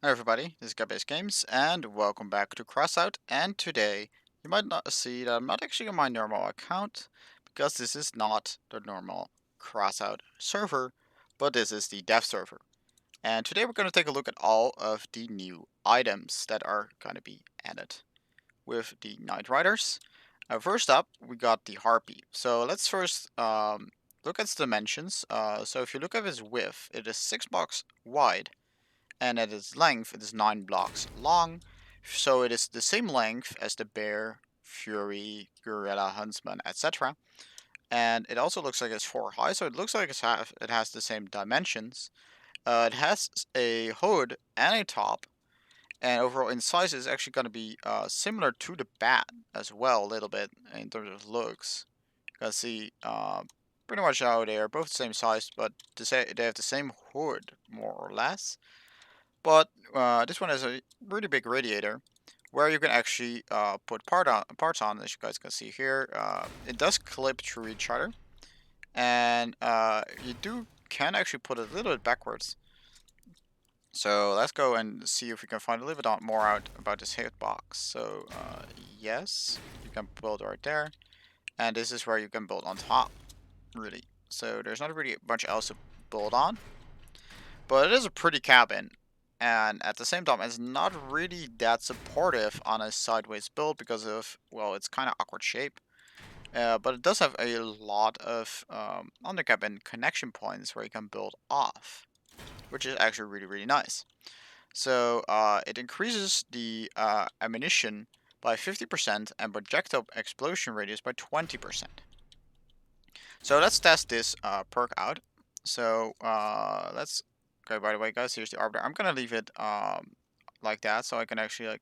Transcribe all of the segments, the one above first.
Hi everybody, this is Bastion Games, and welcome back to Crossout. And today, you might not see that I'm not actually on my normal account, because this is not the normal Crossout server, but this is the dev server. And today we're going to take a look at all of the new items that are going to be added with the Night Riders. First up, we got the Harpy. So let's first look at its dimensions. So if you look at its width, it is 6 blocks wide and at its length it is 9 blocks long, so it is the same length as the bear, fury, gorilla, huntsman, etc. And it also looks like it's 4 high, so it looks like it has the same dimensions. It has a hood and a top, and overall in size is actually going to be similar to the bat as well, a little bit in terms of looks. You can see pretty much how they are both the same size, but they have the same hood more or less. But this one has a really big radiator where you can actually put parts on, as you guys can see here. It does clip through each other, and you can actually put it a little bit backwards. So let's go and see if we can find a little bit more out about this hitbox. So yes, you can build right there, and this is where you can build on top, really. So there's not really much else to build on. But it is a pretty cabin, and at the same time, it's not really that supportive on a sideways build because of, well, it's kind of awkward shape. But it does have a lot of undercabin connection points where you can build off, which is actually really, really nice. So it increases the ammunition by 50% and projectile explosion radius by 20%. So let's test this perk out. So let's. Okay, by the way, guys, here's the Arbiter. I'm gonna leave it like that, so I can actually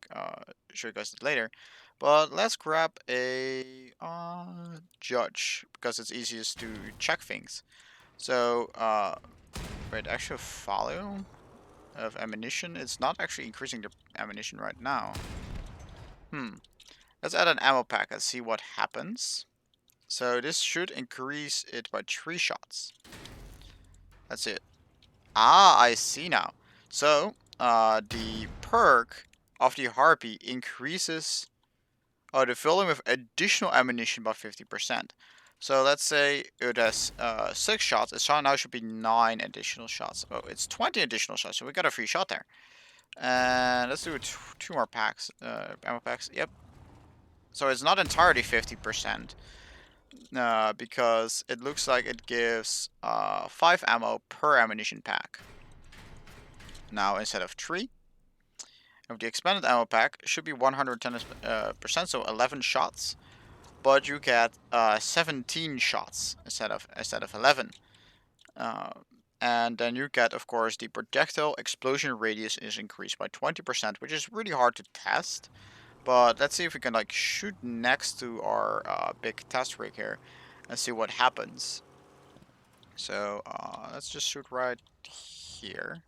show you guys it later. But let's grab a judge because it's easiest to check things. So wait, actual value of ammunition. It's not actually increasing the ammunition right now. Let's add an ammo pack and see what happens. So this should increase it by 3 shots. That's it. Ah, I see now. So, the perk of the Harpy increases the volume of additional ammunition by 50%. So let's say it has 6 shots. It now should be 9 additional shots. Oh, it's 20 additional shots, so we got a free shot there. And let's do 2 more packs, ammo packs. Yep. So it's not entirely 50%. Because it looks like it gives 5 ammo per ammunition pack. Now instead of 3. And the expanded ammo pack should be 110%, so 11 shots. But you get 17 shots instead of 11. Uh, and then you get, of course, the projectile explosion radius is increased by 20%, which is really hard to test. But let's see if we can shoot next to our big test rig here and see what happens. So let's just shoot right here.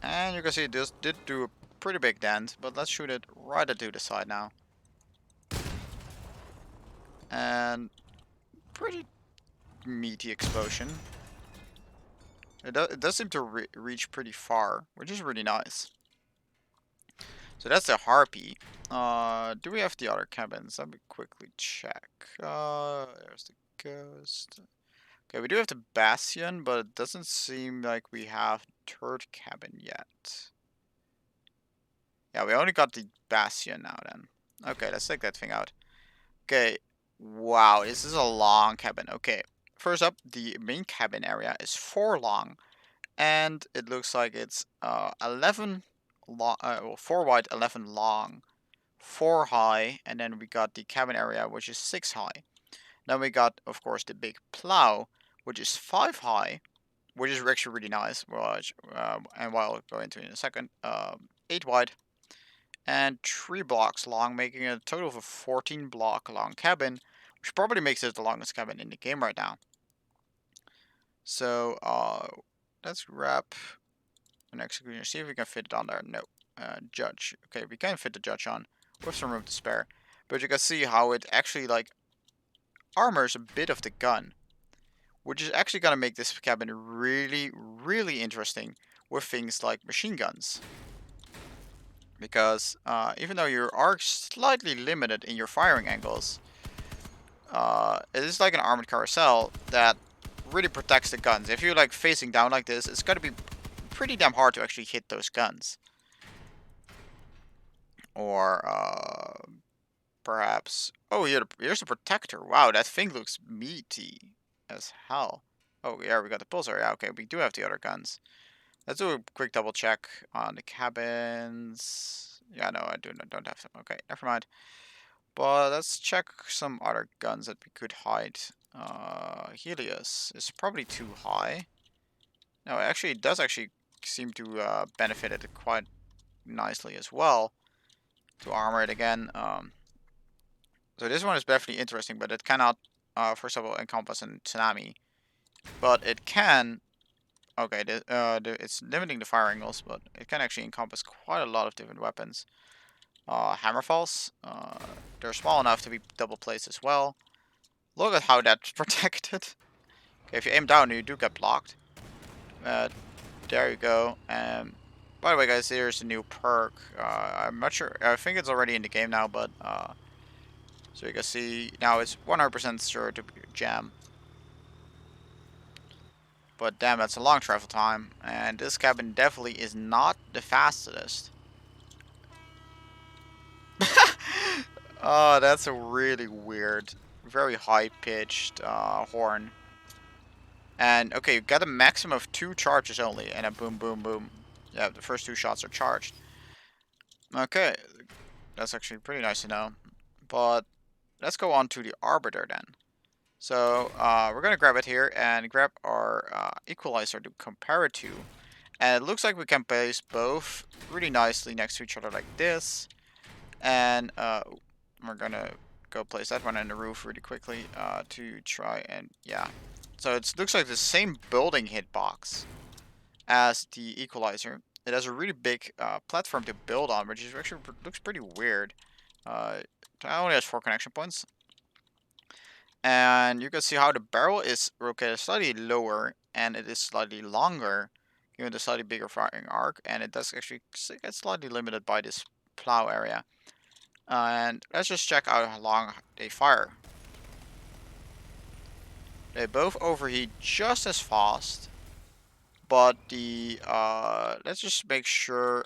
And you can see this did do a pretty big dent, but let's shoot it right to the side now. And pretty meaty explosion. It does seem to reach pretty far, which is really nice. So that's the Harpy. Do we have the other cabins? Let me quickly check. There's the Ghost. Okay, we do have the Bastion, but it doesn't seem like we have third cabin yet. Yeah, we only got the Bastion now then. Okay, let's take that thing out. Okay, wow, this is a long cabin. Okay, first up, the main cabin area is 4 long, and it looks like it's 11 long, 4 wide, 11 long, 4 high, and then we got the cabin area, which is 6 high. Then we got, of course, the big plow, which is 5 high, which is actually really nice, and I'll go into in a second. 8 wide and 3 blocks long, making it a total of a 14 block long cabin, which probably makes it the longest cabin in the game right now. So let's grab an executioner, see if we can fit it on there. No, judge. Okay, we can fit the judge on with some room to spare, but you can see how it actually armors a bit of the gun, which is actually going to make this cabin really, really interesting with things like machine guns. Because even though you are slightly limited in your firing angles, it is like an armored carousel that really protects the guns. If you're like facing down like this, it's gonna be pretty damn hard to actually hit those guns. Or perhaps, oh, here's a protector. Wow, that thing looks meaty as hell. Oh yeah, we got the Pulsar. Yeah, okay, we do have the other guns. Let's do a quick double check on the cabins. Yeah, no, I don't have them. Okay, never mind. But let's check some other guns that we could hide. Helios is probably too high. No, actually, it does actually seem to benefit it quite nicely as well to armor it again. So this one is definitely interesting, but it cannot, first of all, encompass a tsunami. But it can. Okay, it's limiting the fire angles, but it can actually encompass quite a lot of different weapons. Hammerfalls, they're small enough to be double placed as well. Look at how that's protected. Okay, if you aim down, you do get blocked. There you go. By the way, guys, here's a new perk. I'm not sure. I think it's already in the game now, but so you can see now it's 100% sure to jam. But damn, that's a long travel time, and this cabin definitely is not the fastest. Oh, that's a really weird, very high-pitched horn. And okay, you got a maximum of 2 charges only, and a boom, boom, boom. Yeah, the first 2 shots are charged. Okay, that's actually pretty nice to know. But let's go on to the Arbiter then. So we're gonna grab it here and grab our equalizer to compare it to. And it looks like we can place both really nicely next to each other like this. And we're gonna go place that one on the roof really quickly to try and, yeah. So it looks like the same building hitbox as the equalizer. It has a really big platform to build on, which is actually looks pretty weird. It only has 4 connection points. And you can see how the barrel is located slightly lower and it is slightly longer, given the slightly bigger firing arc, and it does actually get slightly limited by this plow area. And let's just check out how long they fire. They both overheat just as fast, but the let's just make sure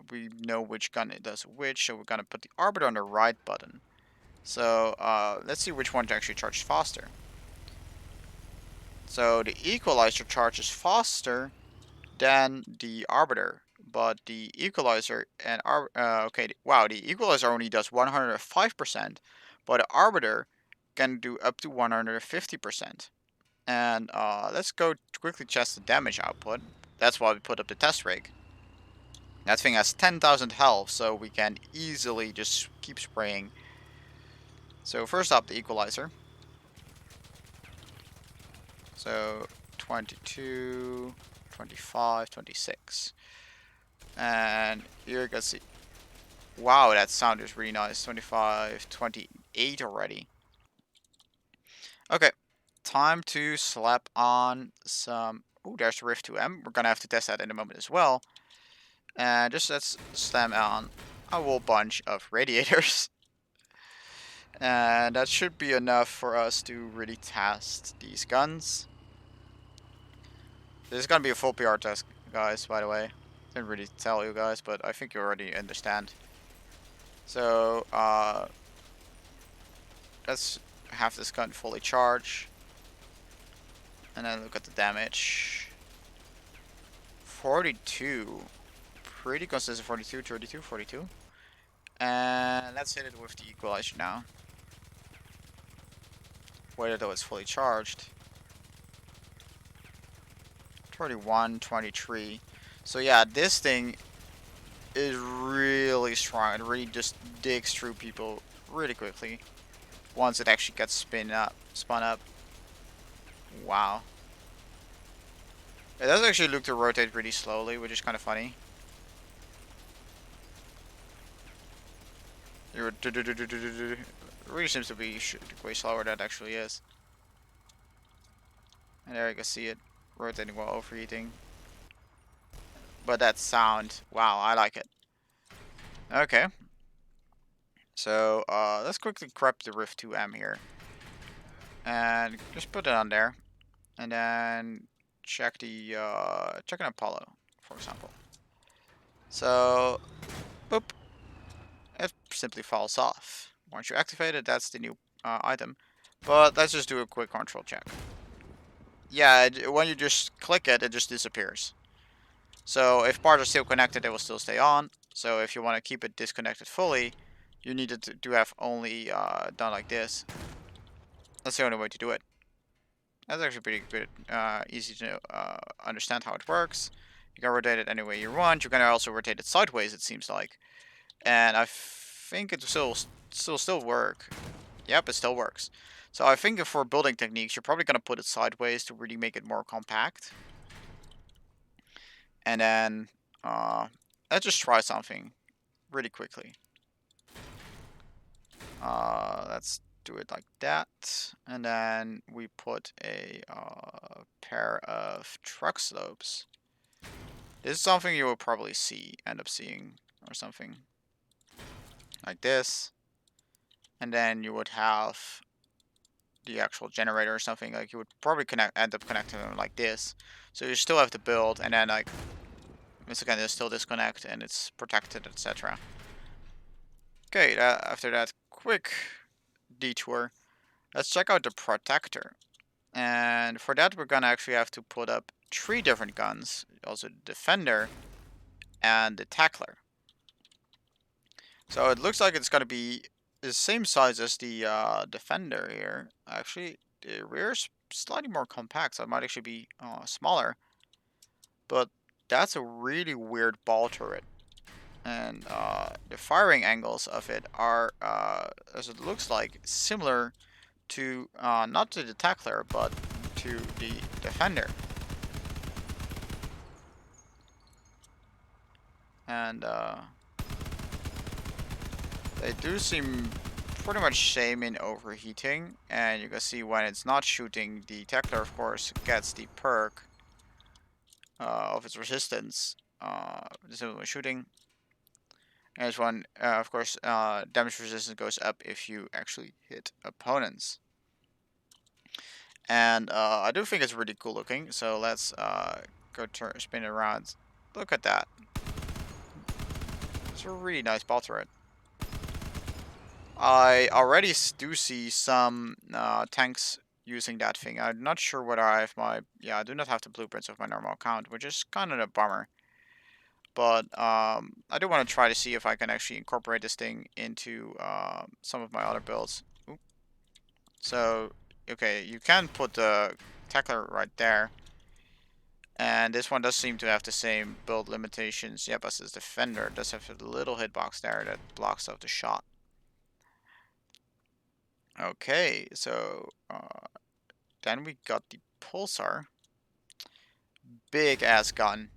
we know which gun it does which. So we're gonna put the Arbiter on the right button. So let's see which one actually charges faster. So the equalizer charges faster than the Arbiter, but the equalizer and okay, wow, the equalizer only does 105%, but the Arbiter can do up to 150%. And let's go quickly test the damage output. That's why we put up the test rig. That thing has 10,000 health, so we can easily just keep spraying. So first up, the equalizer. So 22, 25, 26. And here you can see. Wow, that sound is really nice. 25, 28 already. Okay, time to slap on some. Oh, there's the Rift 2M. We're gonna have to test that in a moment as well. And just let's slam on a whole bunch of radiators. And that should be enough for us to really test these guns. This is gonna be a full PR test, guys, by the way. Didn't really tell you guys, but I think you already understand. So, let's have this gun fully charged. And then look at the damage. 42. Pretty consistent. 42, 32, 42. And let's hit it with the equalizer now. Wait until it's fully charged. 31, 23. So yeah, this thing is really strong. It really just digs through people really quickly once it actually gets spun up. Wow. It does actually look to rotate really slowly, which is kind of funny. It really seems to be way slower than it actually is. And there you can see it rotating while overheating. but that sound, wow, I like it. Okay. So let's quickly grab the Rift 2M here. And just put it on there. And then check the check an Apollo, for example. So boop, it simply falls off. Once you activate it, that's the new item. But let's just do a quick control check. Yeah, when you just click it, it just disappears. So if parts are still connected, it will still stay on. So if you want to keep it disconnected fully, you need it to have only done like this. That's the only way to do it. That's actually pretty good, easy to understand how it works. You can rotate it any way you want. You can also rotate it sideways, it seems like. And I think it still work. Yep, it still works. So I think for building techniques, you're probably going to put it sideways to really make it more compact. And then let's just try something really quickly. Let's do it like that. And then we put a pair of truck slopes. This is something you will probably end up seeing or something like this. And then you would have the actual generator or something. Like you would probably end up connecting them like this. So you still have to build, and then like once again, there's still disconnect and it's protected, etc. Okay, after that quick detour, let's check out the protector. And for that, we're gonna actually have to put up 3 different guns. Also the defender and the tackler. So it looks like it's gonna be the same size as the defender here. Actually, the rear is slightly more compact, so it might actually be smaller. But that's a really weird ball turret. And the firing angles of it are, as it looks like, similar to, not to the tackler, but to the defender. And they do seem pretty much same in overheating. And you can see when it's not shooting, the tackler, of course, gets the perk of its resistance. This is when shooting. And this one, of course, damage resistance goes up if you actually hit opponents. And I do think it's really cool looking. So let's go spin it around. Look at that. It's a really nice ball turret. I already do see some tanks using that thing. I'm not sure whether I have my... Yeah, I do not have the blueprints of my normal account, which is kind of a bummer. But I do want to try to see if I can actually incorporate this thing into some of my other builds. Oop. So, okay, you can put the tackler right there. And this one does seem to have the same build limitations. Yep, as this defender. It does have a little hitbox there that blocks off the shot. Okay, so then we got the Pulsar. Big ass gun.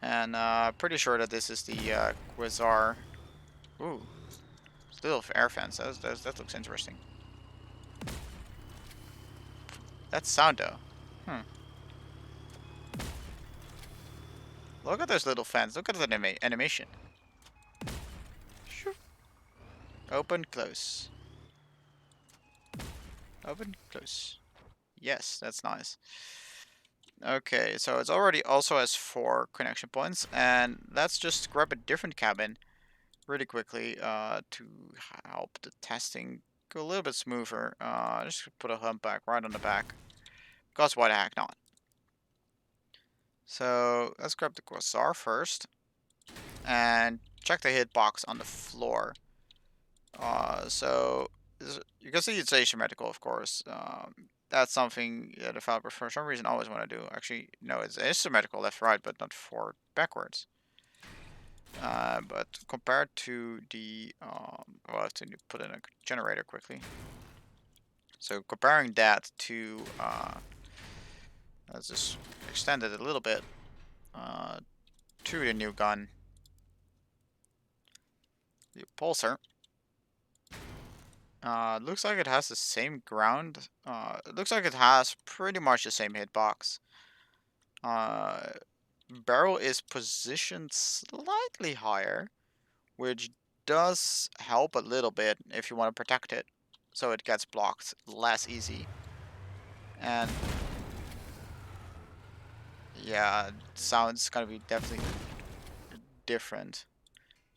And pretty sure that this is the Quasar. Ooh, little air fence. That looks interesting. That's sound though. Hmm. Look at those little fans. Look at the animation. Open, close. Open, close. Yes, that's nice. Okay, so it's already also has 4 connection points, and let's just grab a different cabin really quickly to help the testing go a little bit smoother. Just put a humpback right on the back, because why the heck not? So let's grab the Quasar first, and check the hitbox on the floor. So you can see it's asymmetrical, of course. That's something the developers for some reason always want to do. Actually, no, it's asymmetrical left right, but not forward backwards. But compared to the, well, I have to put in a generator quickly. So comparing that to, let's just extend it a little bit, to the new gun, the Pulsar. Looks like it has the same ground. It looks like it has pretty much the same hitbox. barrel is positioned slightly higher, which does help a little bit if you want to protect it, so it gets blocked less easy. And yeah, sound's gonna be definitely different.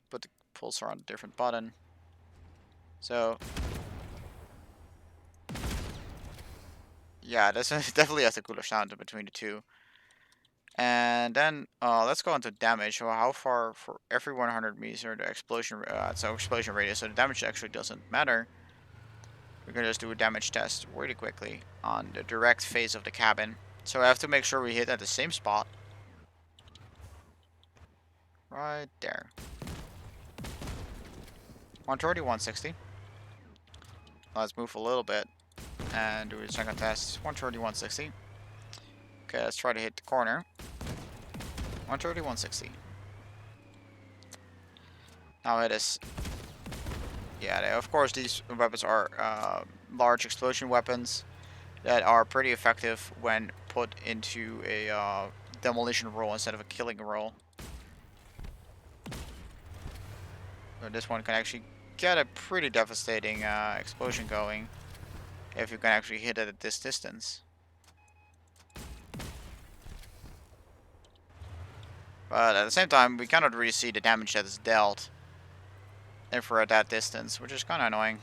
Put the pulsar on a different button. So yeah, this definitely has a cooler sound in between the two. And then let's go into damage. So how far for every 100 meters the explosion? So explosion radius. So the damage actually doesn't matter. We're gonna just do a damage test really quickly on the direct face of the cabin. So I have to make sure we hit at the same spot. Right there. 130, 160. Let's move a little bit and do a second test. 130, 160. Okay, let's try to hit the corner. 130, 160. Now it is. Yeah, of course these weapons are large explosion weapons that are pretty effective when put into a demolition roll instead of a killing roll. So this one can actually get a pretty devastating explosion going if you can actually hit it at this distance. But at the same time, we cannot really see the damage that is dealt if we're at that distance, which is kind of annoying.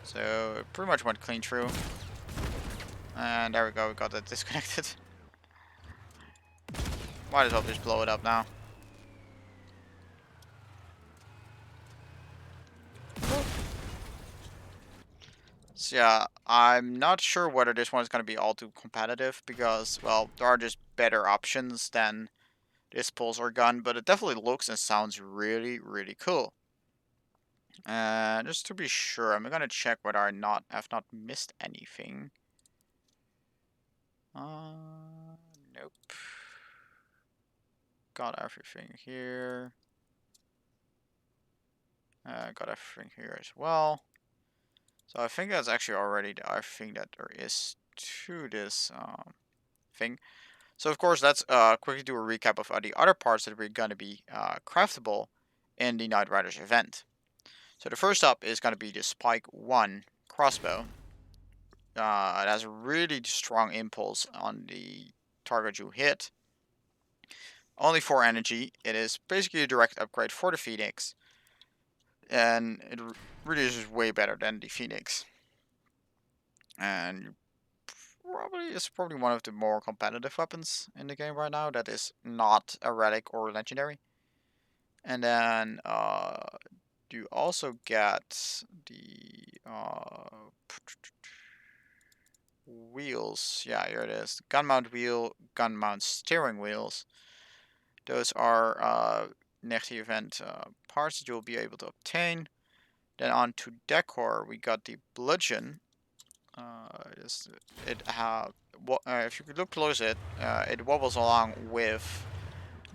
So it pretty much went clean through. And there we go, we got it disconnected. Might as well just blow it up now. So yeah, I'm not sure whether this one is going to be all too competitive because, well, there are just better options than this pulsar gun, but it definitely looks and sounds really, really cool. Just to be sure, I'm gonna check whether I have not missed anything. Nope. Got everything here. Got everything here as well. So I think that's actually already everything that there is to this thing. So of course, let's quickly do a recap of the other parts that we're gonna be craftable in the Night Riders event. So the first up is gonna be the Spike 1 crossbow. It has a really strong impulse on the target you hit. Only 4 energy. It is basically a direct upgrade for the Phoenix. And it really is way better than the Phoenix. And it's probably one of the more competitive weapons in the game right now that is not a relic or legendary. And then you also get the wheels. Yeah, here it is. Gun mount wheel, gun mount steering wheels. Those are next event parts that you'll be able to obtain. Then on to decor, we got the bludgeon. If you look close at it, it wobbles along with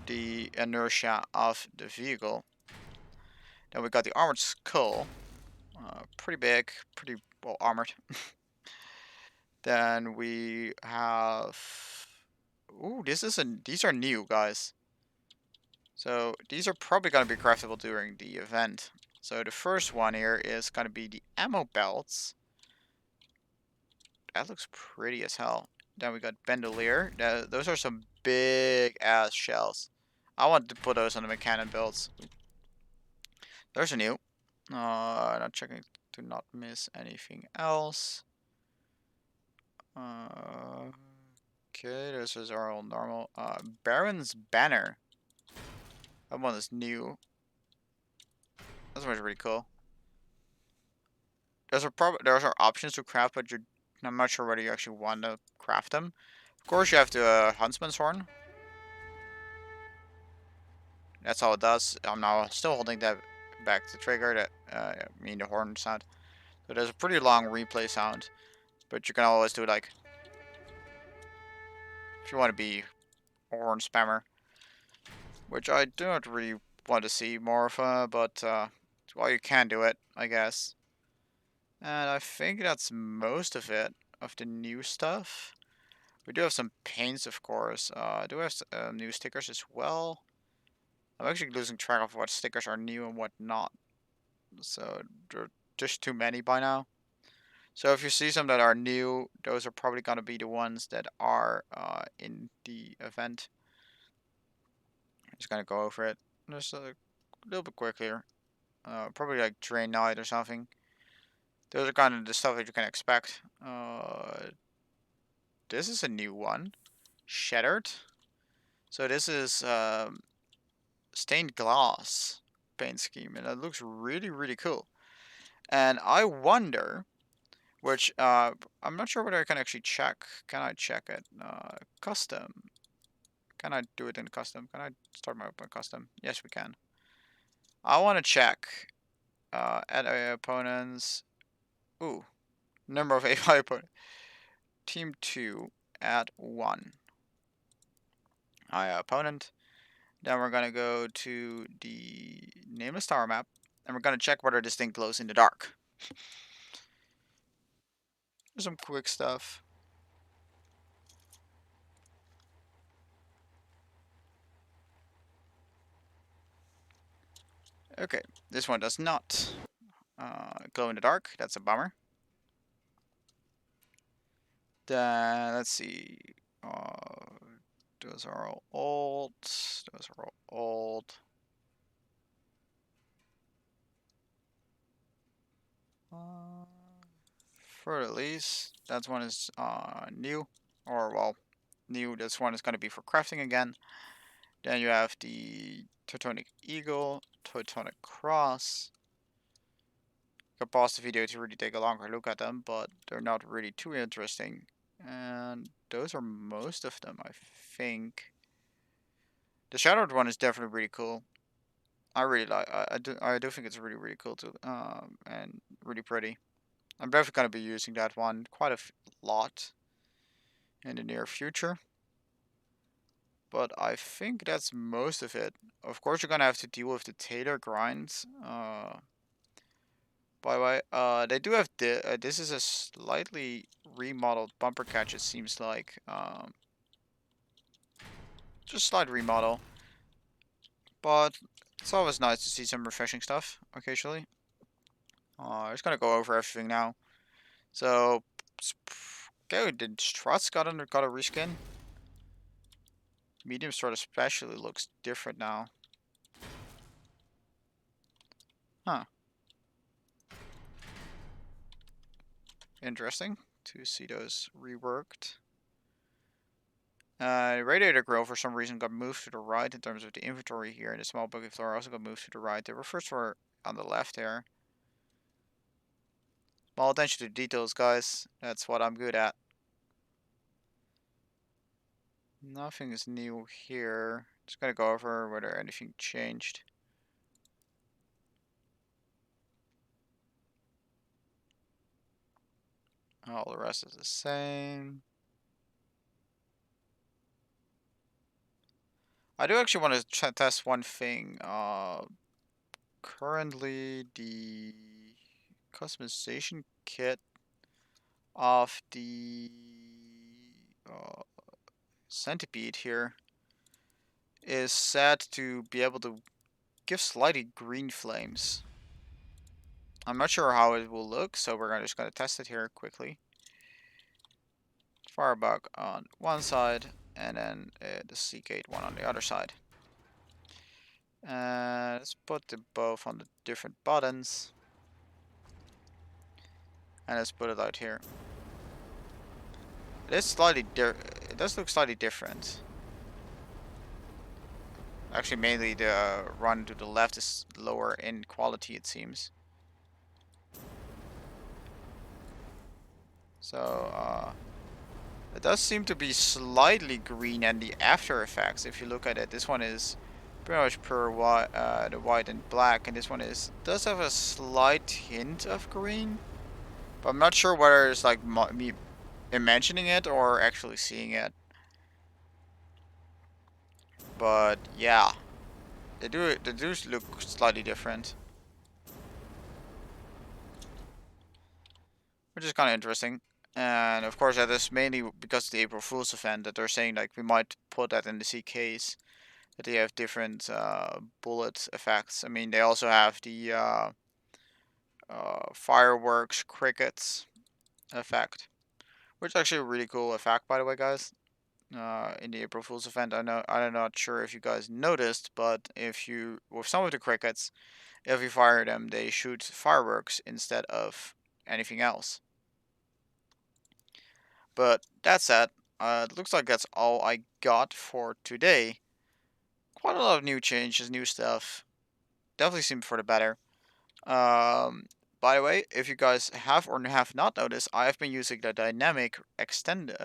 the inertia of the vehicle. Then we got the armored skull. Pretty big, pretty well armored. Then we have. Ooh, these are new, guys. So these are probably gonna be craftable during the event. So the first one here is gonna be the ammo belts. That looks pretty as hell. Then we got bandolier. Those are some big ass shells. I want to put those on the cannon builds. There's a new. Not checking to not miss anything else. Okay, this is our old normal. Baron's banner. That one is new. That's really cool. There's are options to craft, but I'm not sure whether you actually want to craft them. Of course, you have the huntsman's horn. That's all it does. I'm now still holding that back the trigger. That I mean the horn sound. So there's a pretty long replay sound, but you can always do like if you want to be a horn spammer, which I don't really want to see more of, but well, you can do it, I guess. And I think that's most of it, of the new stuff. We do have some paints, of course. I do have new stickers as well. I'm actually losing track of what stickers are new and what not. So there are just too many by now. So if you see some that are new, those are probably going to be the ones that are in the event. I'm just going to go over it just a little bit quicker. Probably like Drain Knight or something. Those are kind of the stuff that you can expect. This is a new one. Shattered. So this is stained glass paint scheme, and it looks really, really cool. And I wonder, which I'm not sure whether I can actually check. Can I check it? Custom. Can I do it in custom? Can I start my open custom? Yes, we can. I want to check. Add opponents. Ooh, number of AI opponents. Team 2 at 1. Opponent. Then we're gonna go to the nameless tower map, and we're gonna check whether this thing glows in the dark. There's some quick stuff. Okay, this one does not glow in the dark. That's a bummer. Then let's see. Those are all old. Those are all old. For at least, that one is new, or well, new. This one is going to be for crafting again. Then you have the Teutonic Eagle, Teutonic Cross. You can pause the video to really take a longer look at them, but they're not really too interesting. And those are most of them, I think. The Shadowed one is definitely really cool. I really like. I do think it's really cool too. And really pretty. I'm definitely gonna be using that one quite a lot in the near future. But I think that's most of it. Of course, you're gonna have to deal with the Taylor grinds. By the way, they do have this is a slightly remodeled bumper catch. It seems like just slight remodel, but it's always nice to see some refreshing stuff occasionally. I'm just gonna go over everything now. So, okay, the struts got a reskin. Medium strut especially looks different now. Huh. Interesting to see those reworked. Radiator grill for some reason got moved to the right in terms of the inventory here, and the small bucket floor also got moved to the right. The first were on the left here. Small attention to details, guys. That's what I'm good at. Nothing is new here. Just gonna go over whether anything changed. All the rest is the same. I do actually want to test one thing. Currently the customization kit of the centipede here is set to be able to give slightly green flames. I'm not sure how it will look, so we're just gonna test it here quickly. Firebug on one side, and then the Seagate one on the other side. Let's put them both on the different buttons. And let's put it out here. It is slightly it does look slightly different. Actually, mainly the run to the left is lower in quality, it seems. So, it does seem to be slightly green, and the after effects, if you look at it, this one is pretty much pure white, the white and black, and this one does have a slight hint of green, but I'm not sure whether it's like me imagining it or actually seeing it. But yeah, they do look slightly different. which is kind of interesting. And of course, that is mainly because of the April Fool's event that they're saying like we might put that in the CKs. That they have different bullet effects. I mean, they also have the fireworks crickets effect, which is actually a really cool effect, by the way, guys. In the April Fool's event, I'm not sure if you guys noticed, but if you with some of the crickets, if you fire them, they shoot fireworks instead of anything else. But that said, it looks like that's all I got for today. Quite a lot of new changes, new stuff. Definitely seemed for the better. By the way, if you guys have or have not noticed, I have been using the dynamic extended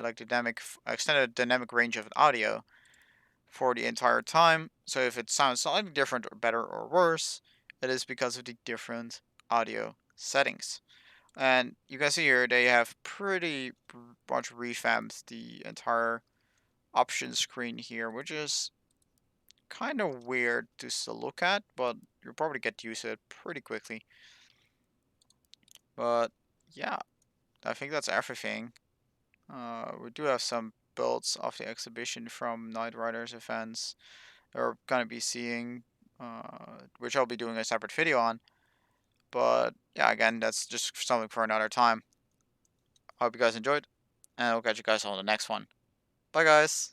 dynamic range of audio for the entire time. So if it sounds slightly different or better or worse, it is because of the different audio settings. And you can see here they have pretty much revamped the entire option screen here, which is kind of weird to look at, but you'll probably get used to it pretty quickly. But yeah, I think that's everything. We do have some builds of the exhibition from Night Riders events that we're gonna be seeing, which I'll be doing a separate video on. But yeah, again, that's just something for another time. I hope you guys enjoyed, and I'll catch you guys on the next one. Bye, guys.